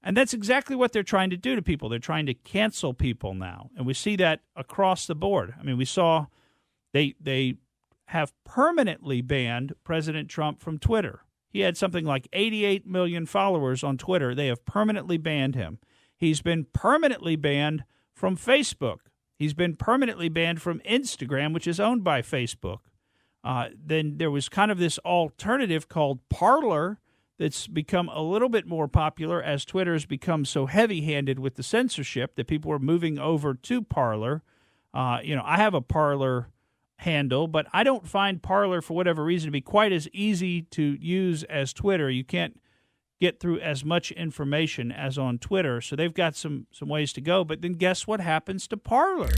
And that's exactly what they're trying to do to people. They're trying to cancel people now. And we see that across the board. I mean, we saw they have permanently banned President Trump from Twitter. He had something like 88 million followers on Twitter. They have permanently banned him. He's been permanently banned from Facebook. He's been permanently banned from Instagram, which is owned by Facebook. Then there was kind of this alternative called Parler that's become a little bit more popular as Twitter has become so heavy-handed with the censorship that people are moving over to Parler. I have a Parler handle, but I don't find Parler, for whatever reason, to be quite as easy to use as Twitter. You can't get through as much information as on Twitter, so they've got some ways to go. But then guess what happens to Parler?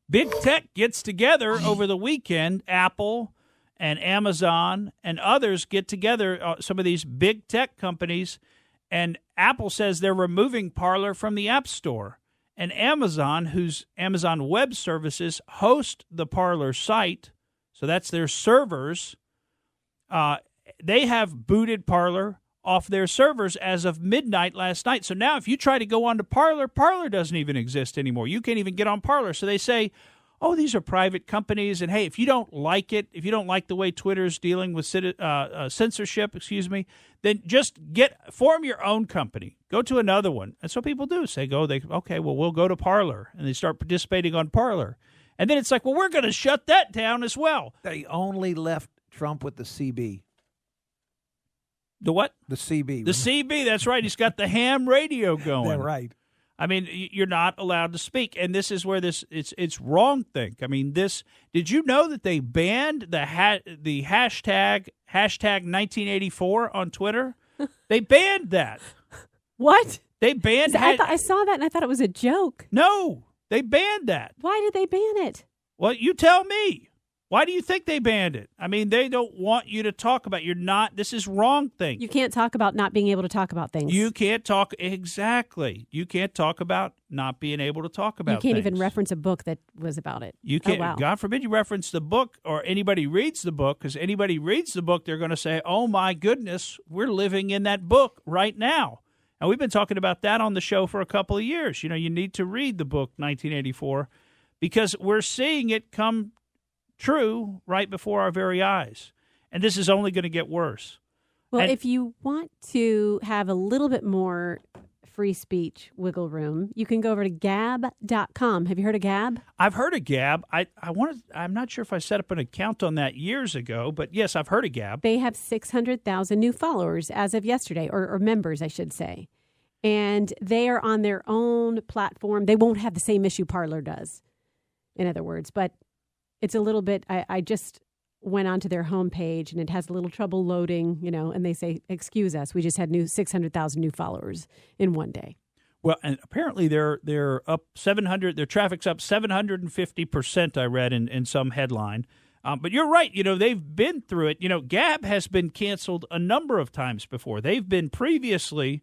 Big Tech gets together over the weekend. Apple and Amazon and others get together, some of these big tech companies, and Apple says they're removing Parler from the App Store. And Amazon, whose Amazon Web Services host the Parler site, so that's their servers, they have booted Parler off their servers as of midnight last night. So now if you try to go on to Parler, Parler doesn't even exist anymore. You can't even get on Parler. So they say, oh, these are private companies, and hey, if you don't like it, if you don't like the way Twitter's dealing with censorship, then just form your own company. Go to another one. And so people do say, we'll go to Parler, and they start participating on Parler. And then it's like, well, we're going to shut that down as well. They only left Trump with the CB. The what? The CB. The CB, that's right. He's got the ham radio going. That's right. I mean, you're not allowed to speak, and this is where it's wrong think. I mean, did you know that they banned the hashtag 1984 on Twitter? They banned that. What? They banned I saw that, and I thought it was a joke. No, they banned that. Why did they ban it? Well, you tell me. Why do you think they banned it? I mean, they don't want you to talk about. This is wrong thing. You can't talk about not being able to talk about things. You can't talk. Exactly. You can't talk about not being able to talk about things. You can't even reference a book that was about it. You can't. Oh, wow. God forbid you reference the book or anybody reads the book, because anybody reads the book, they're going to say, oh, my goodness, we're living in that book right now. And we've been talking about that on the show for a couple of years. You need to read the book 1984 because we're seeing it come true right before our very eyes. And this is only going to get worse. Well, if you want to have a little bit more free speech wiggle room, you can go over to gab.com. Have you heard of Gab? I've heard of Gab. I'm not sure if I set up an account on that years ago, but yes, I've heard of Gab. They have 600,000 new followers as of yesterday, or members, I should say. And they are on their own platform. They won't have the same issue Parler does, in other words, but it's a little bit, I just went onto their homepage and it has a little trouble loading, and they say, excuse us, we just had 600,000 new followers in one day. Well, and apparently they're up 700, their traffic's up 750%, I read in some headline. But you're right, they've been through it. Gab has been canceled a number of times before. They've been previously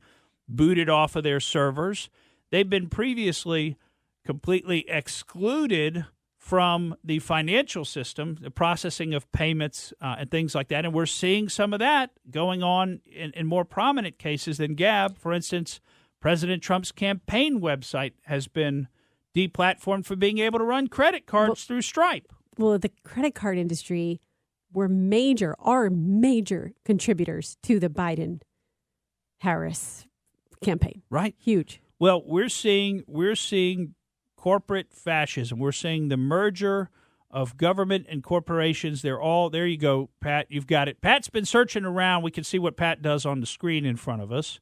booted off of their servers. They've been previously completely excluded from the financial system, the processing of payments and things like that. And we're seeing some of that going on in more prominent cases than Gab. For instance, President Trump's campaign website has been deplatformed for being able to run credit cards through Stripe. Well, the credit card industry are major contributors to the Biden-Harris campaign. Right. Huge. Well, we're seeing corporate fascism. We're seeing the merger of government and corporations. They're all, there you go, Pat, you've got it. Pat's been searching around. We can see what Pat does on the screen in front of us.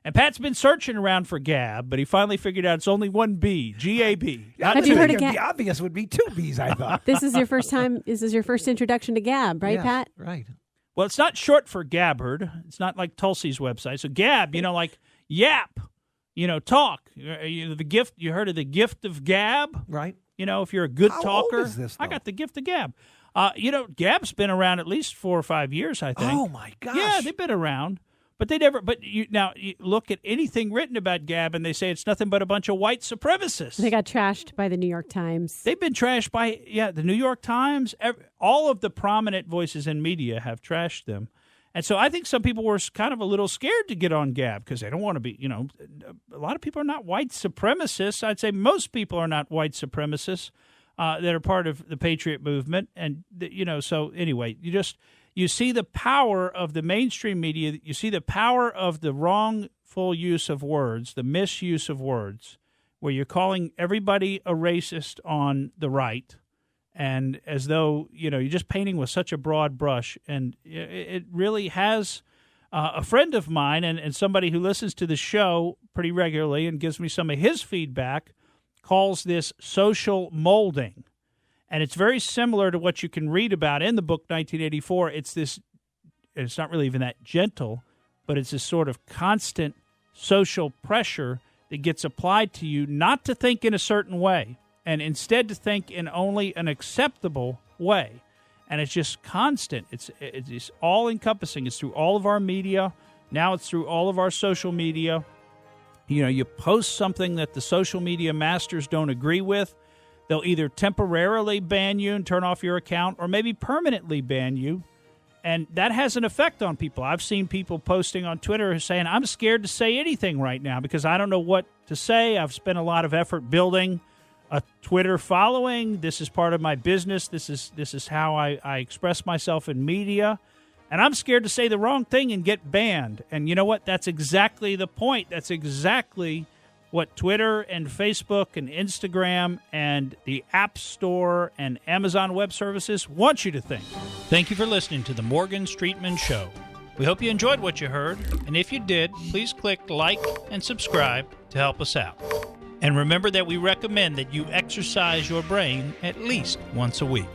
And Pat's been searching around for Gab, but he finally figured out it's only one B, G-A-B. Have you heard of Gab? The obvious would be two Bs, I thought. This is your first introduction to Gab, right, yes, Pat? Right. Well, it's not short for Gabbard. It's not like Tulsi's website. So Gab, like Yap. Talk. The gift. You heard of the gift of Gab, right? If you're a good How talker, old is this, I got the gift of Gab. Gab's been around at least 4 or 5 years, I think. Oh my gosh! Yeah, they've been around, but they never. But you look at anything written about Gab, and they say it's nothing but a bunch of white supremacists. They got trashed by the New York Times. They've been trashed by the New York Times. All of the prominent voices in media have trashed them. And so I think some people were kind of a little scared to get on Gab because they don't want to be, a lot of people are not white supremacists. I'd say most people are not white supremacists that are part of the Patriot movement. And, so anyway, you see the power of the mainstream media. You see the power of the wrongful use of words, the misuse of words, where you're calling everybody a racist on the right. And as though, you're just painting with such a broad brush. And it really has a friend of mine and somebody who listens to the show pretty regularly and gives me some of his feedback, calls this social molding. And it's very similar to what you can read about in the book 1984. It's not really even that gentle, but it's this sort of constant social pressure that gets applied to you not to think in a certain way, and instead to think in only an acceptable way. And it's just constant. It's all-encompassing. It's through all of our media. Now it's through all of our social media. You post something that the social media masters don't agree with, they'll either temporarily ban you and turn off your account or maybe permanently ban you. And that has an effect on people. I've seen people posting on Twitter saying, I'm scared to say anything right now because I don't know what to say. I've spent a lot of effort building a Twitter following. This is part of my business. This is how I express myself in media. And I'm scared to say the wrong thing and get banned. And you know what? That's exactly the point. That's exactly what Twitter and Facebook and Instagram and the App Store and Amazon Web Services want you to think. Thank you for listening to the Morgan Streetman Show. We hope you enjoyed what you heard. And if you did, please click like and subscribe to help us out. And remember that we recommend that you exercise your brain at least once a week.